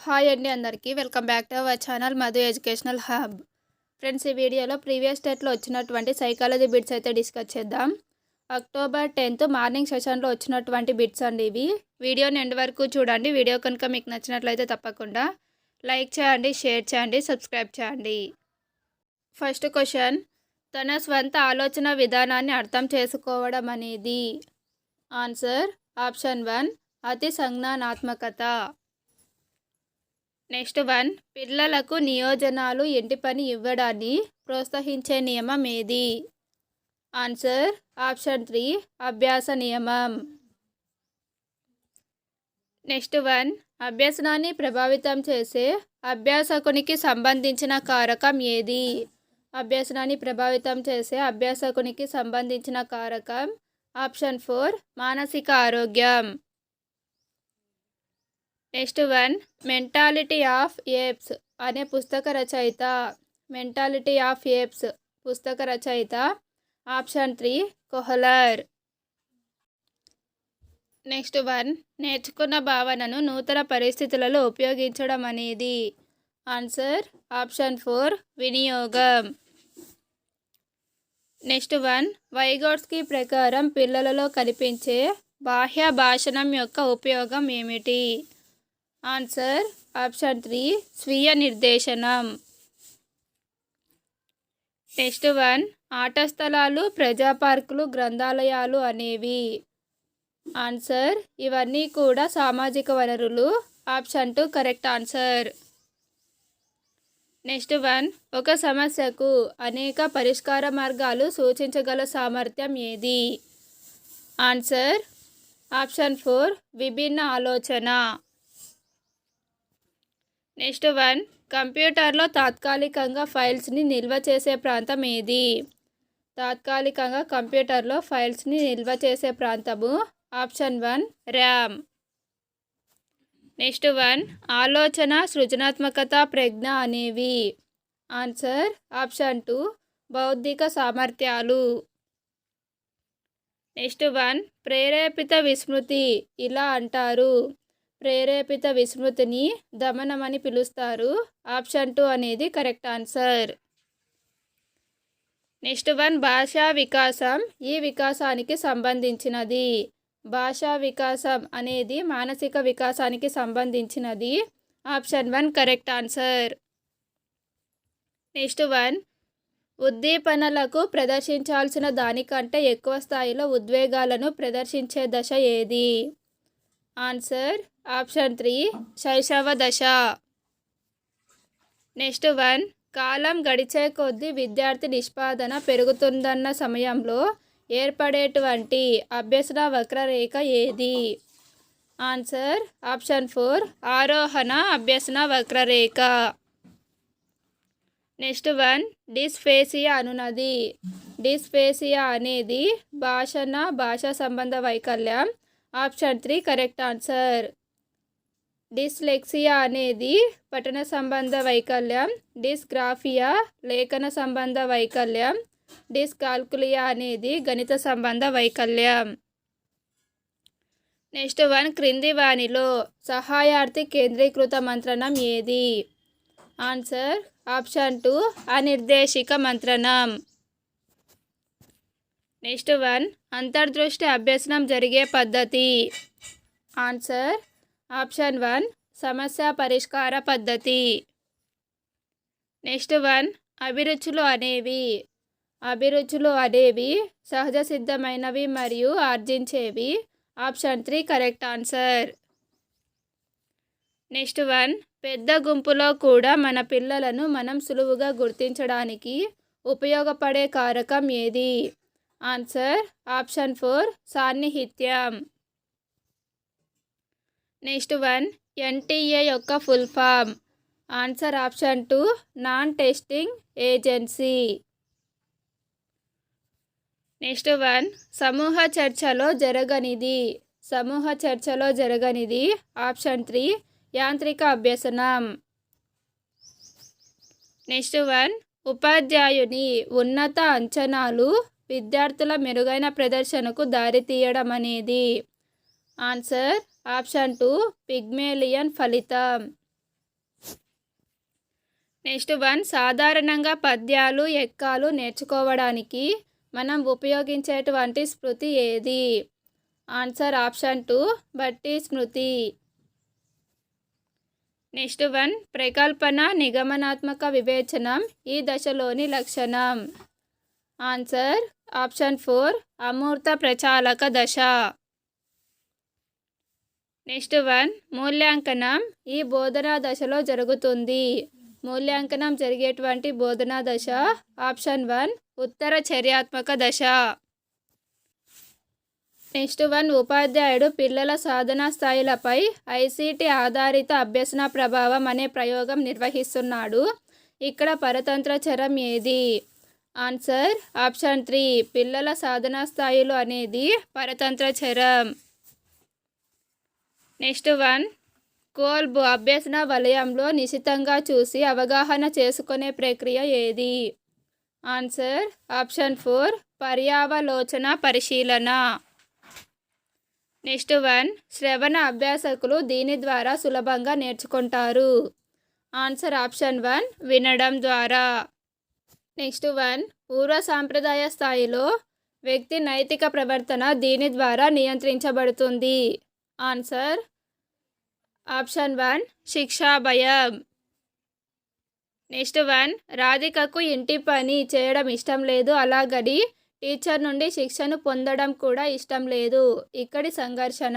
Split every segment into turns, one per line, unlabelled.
Hi అండి అందరికీ welcome back to our channel Madhu educational hub. Friends, ఈ వీడియోలో ప్రీవియస్ డేట్లో వచ్చినటువంటి సైకాలజీ బిట్స్ అయితే డిస్కస్ చేద్దాం. అక్టోబర్ 10th మార్నింగ్ సెషన్లో వచ్చినటువంటి బిట్స్ అండి ఇవి. వీడియోని ఎండ్ వరకు చూడండి. వీడియో కనుక మీకు నచ్చినట్లయితే తప్పకుండా లైక్ చేయండి, షేర్ చేయండి, సబ్స్క్రైబ్ చేయండి. ఫస్ట్ క్వశ్చన్, తన స్వంత ఆలోచన విధానాన్ని అర్థం చేసుకోవడం అనేది. ఆన్సర్ ఆప్షన్ 1 అతి సంజ్ఞానాత్మకత. నెక్స్ట్ 1, పిల్లలకు నియోజనాలు ఇంటి పని ఇవ్వడాన్ని ప్రోత్సహించే నియమం ఏది? ఆన్సర్ ఆప్షన్ 3 అభ్యాస నియమం. నెక్స్ట్ 1, అభ్యసనాన్ని ప్రభావితం చేసే అభ్యాసకునికి సంబంధించిన కారకం ఏది? అభ్యసనాన్ని ప్రభావితం చేసే అభ్యాసకునికి సంబంధించిన కారకం ఆప్షన్ 4 మానసిక ఆరోగ్యం. నెక్స్ట్ 1, మెంటాలిటీ ఆఫ్ ఏప్స్ అనే పుస్తక రచయిత. మెంటాలిటీ ఆఫ్ ఏప్స్ పుస్తక రచయిత ఆప్షన్ 3 కోహ్లర్. నెక్స్ట్ 1, నేర్చుకున్న భావనను నూతన పరిస్థితులలో ఉపయోగించడం అనేది. ఆన్సర్ ఆప్షన్ 4 వినియోగం. నెక్స్ట్ 1, వైగోట్స్కీ ప్రకారం పిల్లలలో కనిపించే బాహ్య భాషణం యొక్క ఉపయోగం ఏమిటి? ఆన్సర్ ఆప్షన్ 3 స్వీయ నిర్దేశనం. నెక్స్ట్ 1, ఆట స్థలాలు, ప్రజా పార్కులు, గ్రంథాలయాలు అనేవి. ఆన్సర్ ఇవన్నీ కూడా సామాజిక వనరులు. Option 2 correct answer. నెక్స్ట్ 1, ఒక సమస్యకు అనేక పరిష్కార మార్గాలు సూచించగల సామర్థ్యం ఏది? ఆన్సర్ ఆప్షన్ 4 విభిన్న ఆలోచన. నెక్స్ట్ 1, కంప్యూటర్లో తాత్కాలికంగా ఫైల్స్ని నిల్వ చేసే ప్రాంతం ఏది? తాత్కాలికంగా కంప్యూటర్లో ఫైల్స్ని నిల్వ చేసే ప్రాంతము ఆప్షన్ 1 ర్యామ్. నెక్స్ట్ 1, ఆలోచన, సృజనాత్మకత, ప్రజ్ఞ అనేవి. ఆన్సర్ ఆప్షన్ 2 బౌద్ధిక సామర్థ్యాలు. నెక్స్ట్ 1, ప్రేరేపిత విస్మృతి ఇలా అంటారు. ప్రేరేపిత విస్మృతిని దమనం అని పిలుస్తారు. ఆప్షన్ 2 అనేది కరెక్ట్ ఆన్సర్. నెక్స్ట్ 1, భాషా వికాసం ఈ వికాసానికి సంబంధించినది. భాషా వికాసం అనేది మానసిక వికాసానికి సంబంధించినది. Option 1 correct answer. నెక్స్ట్ 1, ఉద్దీపనలకు ప్రదర్శించాల్సిన దానికంటే ఎక్కువ స్థాయిలో ఉద్వేగాలను ప్రదర్శించే దశ ఏది? ఆన్సర్ ఆప్షన్ 3 శైశవ దశ. నెక్స్ట్ 1, కాలం గడిచే కొద్దీ విద్యార్థి నిష్పాదన పెరుగుతుందన్న సమయంలో ఏర్పడేటువంటి అభ్యసన వక్రరేఖ ఏది? ఆన్సర్ ఆప్షన్ 4 ఆరోహణ అభ్యసన వక్రరేఖ. నెక్స్ట్ 1, డిస్ఫేసియా అనునది. డిస్ఫేసియా అనేది భాషా సంబంధ వైకల్యం. Option 3 correct answer. డిస్లెక్సియా అనేది పఠన సంబంధ వైకల్యం. డిస్గ్రాఫియా లేఖన సంబంధ వైకల్యం. డిస్కాల్కులియా అనేది గణిత సంబంధ వైకల్యం. నెక్స్ట్ 1, క్రింది వానిలో సహాయార్థి కేంద్రీకృత మంత్రణం ఏది? Answer option 2 అనిర్దేశిక మంత్రణం. నెక్స్ట్ 1, అంతర్దృష్టి అభ్యసనం జరిగే పద్ధతి. ఆన్సర్ ఆప్షన్ 1 సమస్య పరిష్కార పద్ధతి. నెక్స్ట్ 1, అభిరుచులు అనేవి సహజ సిద్ధమైనవి మరియు ఆర్జించేవి. Option 3 correct answer. నెక్స్ట్ 1, పెద్ద గుంపులో కూడా మన పిల్లలను మనం సులువుగా గుర్తించడానికి ఉపయోగపడే కారకం ఏది? ఆన్సర్ ఆప్షన్ 4 సాన్నిహిత్యం. నెక్స్ట్ 1, ఎన్టీఏ యొక్క full form. Answer option 2 non testing agency. Next 1, సమూహ చర్చలో జరగనిది. ఆప్షన్ 3 యాంత్రిక అభ్యసనం. నెక్స్ట్ 1, ఉపాధ్యాయుని ఉన్నత అంచనాలు విద్యార్థుల మెరుగైన ప్రదర్శనకు దారితీయడం అనేది. ఆన్సర్ ఆప్షన్ 2 పిగ్మేలియన్ ఫలితం. నెక్స్ట్ వన్ సాధారణంగా పద్యాలు ఎక్కాలు నేర్చుకోవడానికి మనం ఉపయోగించేటువంటి స్మృతి ఏది? ఆన్సర్ ఆప్షన్ 2 బట్టి స్మృతి. నెక్స్ట్ వన్ ప్రకల్పన నిగమనాత్మక వివేచనం ఈ దశలోని లక్షణం. ఆన్సర్ ఆప్షన్ 4 అమూర్త ప్రచాలక దశ. నెక్స్ట్ వన్ మూల్యాంకనం ఈ బోధనా దశలో జరుగుతుంది. మూల్యాంకనం జరిగేటువంటి బోధనా దశ ఆప్షన్ 1 ఉత్తర చర్యాత్మక దశ. నెక్స్ట్ వన్ ఉపాధ్యాయుడు పిల్లల సాధనా స్థాయిలపై ఐసీటీ ఆధారిత అభ్యసన ప్రభావం అనే ప్రయోగం నిర్వహిస్తున్నాడు. ఇక్కడ పరతంత్ర చరం ఏది? ఆన్సర్ ఆప్షన్ 3 పిల్లల సాధనా స్థాయిలు అనేది పరతంత్ర చరం. నెక్స్ట్ వన్ కోల్బ్ అభ్యసన వలయంలో నిశితంగా చూసి అవగాహన చేసుకునే ప్రక్రియ ఏది? ఆన్సర్ ఆప్షన్ 4 పర్యావలోచన పరిశీలన. నెక్స్ట్ వన్ శ్రవణ అభ్యాసకులు దీని ద్వారా సులభంగా నేర్చుకుంటారు. ఆన్సర్ ఆప్షన్ 1 వినడం ద్వారా. నెక్స్ట్ వన్ పూర్వ సాంప్రదాయ స్థాయిలో వ్యక్తి నైతిక ప్రవర్తన దీని ద్వారా నియంత్రించబడుతుంది. ఆన్సర్ ఆప్షన్ 1 శిక్షా భయం. నెక్స్ట్ వన్ రాధికకు ఇంటి పని చేయడం ఇష్టం లేదు, అలాగని టీచర్ నుండి శిక్షను పొందడం కూడా ఇష్టం లేదు. ఇక్కడి సంఘర్షణ.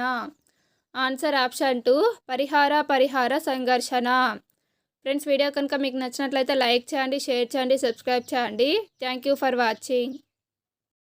ఆన్సర్ ఆప్షన్ 2 పరిహార సంఘర్షణ. ఫ్రెండ్స్ వీడియో కనుక మీకు నచ్చినట్లయితే లైక్ చేయండి, షేర్ చేయండి, సబ్స్క్రైబ్ చేయండి. Thank you for watching.